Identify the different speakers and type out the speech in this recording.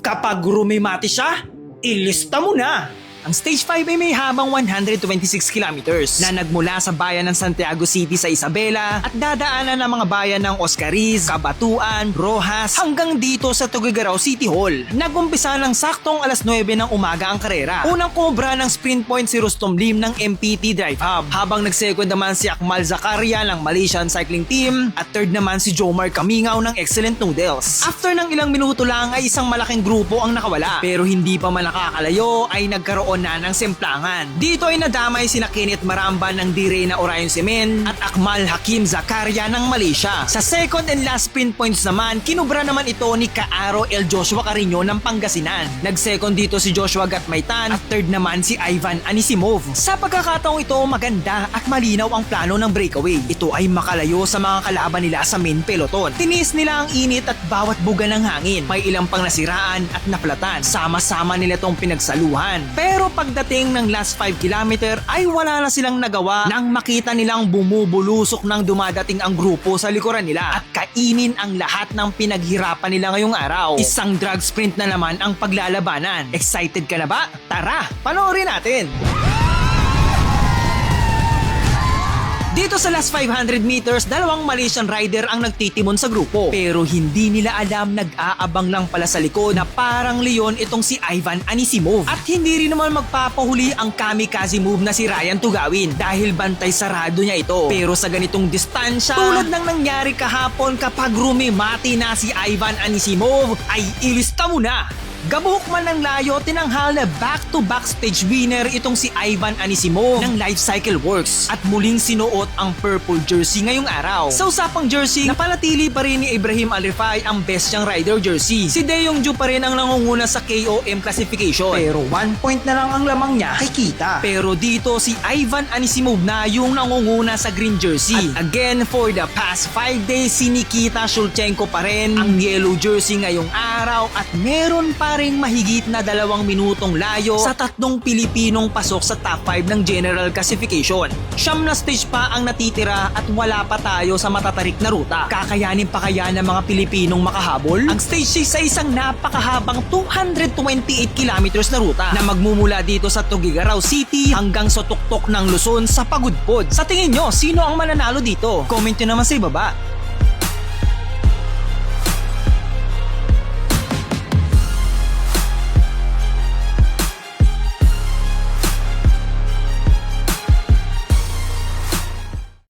Speaker 1: Kapag rumimati siya, ilista mo na! Ang Stage 5 ay may habang 126 kilometers na nagmula sa bayan ng Santiago City sa Isabela at dadaanan ng mga bayan ng Oscariz, Cabatuan, Rojas hanggang dito sa Tuguegarao City Hall. Nagumpisa ng saktong alas 9 ng umaga ang karera. Unang kumubra ng sprint point si Rustom Lim ng MPT Drive Hub, habang nag-second naman si Akmal Zakaria ng Malaysian Cycling Team at third naman si Jomar Kamingaw ng Excellent Noodles. After ng ilang minuto lang ay isang malaking grupo ang nakawala, pero hindi pa man nakakalayo ay nagkaroon na ng semplangan. Dito ay nadamay sina Kenneth Maramban ng D-Ray na Orion Cement at Akmal Hakim Zakaria ng Malaysia. Sa second and last sprint points naman, kinubra naman ito ni Kaaro El Joshua Carino ng Pangasinan. Nag-second dito si Joshua Gatmaitan at third naman si Ivan Anisimov. Sa pagkakataong ito, maganda at malinaw ang plano ng breakaway. Ito ay makalayo sa mga kalaban nila sa main peloton. Tiniis nila ang init at bawat buga ng hangin. May ilang pang nasiraan at naplatan. Sama-sama nila tong pinagsaluhan. Pero pagdating ng last 5 kilometer ay wala na silang nagawa nang makita nilang bumubulusok ng dumadating ang grupo sa likuran nila at kainin ang lahat ng pinaghirapan nila ngayong araw. Isang drag sprint na naman ang paglalabanan. Excited ka na ba? Tara, panoorin natin! Dito sa last 500 meters, dalawang Malaysian rider ang nagtitimon sa grupo. Pero hindi nila alam, nag-aabang lang pala sa likod na parang leon itong si Ivan Anisimov. At hindi rin naman magpapahuli ang kamikaze move na si Ryan Tugawin dahil bantay sarado niya ito. Pero sa ganitong distansya, tulad ng nangyari kahapon kapag rumimati na si Ivan Anisimov, ay ilista mo na! Gabuhok man ng layo, tinanghal na back-to-back stage winner itong si Ivan Anisimov ng Life Cycle Works at muling sinuot ang purple jersey ngayong araw. Sa usapang jersey, napanatili pa rin ni Ibrahim Alrifai ang best niyang rider jersey. Si Deong Ju pa rin ang nangunguna sa KOM classification. Pero 1 point na lang ang lamang niya kay Kita. Pero dito si Ivan Anisimov na yung nangunguna sa green jersey. At again, for the past 5 days, si Nikita Shulchenko pa rin ang yellow jersey ngayong araw at meron pa ring mahigit na 2 minutong layo sa 3 Pilipinong pasok sa top 5 ng general classification. 9 na stage pa ang natitira at wala pa tayo sa matatarik na ruta. Kakayanin pa kaya ng mga Pilipinong makahabol? Ang stage 6 ay isang napakahabang 228 kilometers na ruta na magmumula dito sa Tuguegarao City hanggang sa tuktok ng Luzon sa Pagudpod. Sa tingin nyo, sino ang mananalo dito? Comment nyo naman sa ibaba.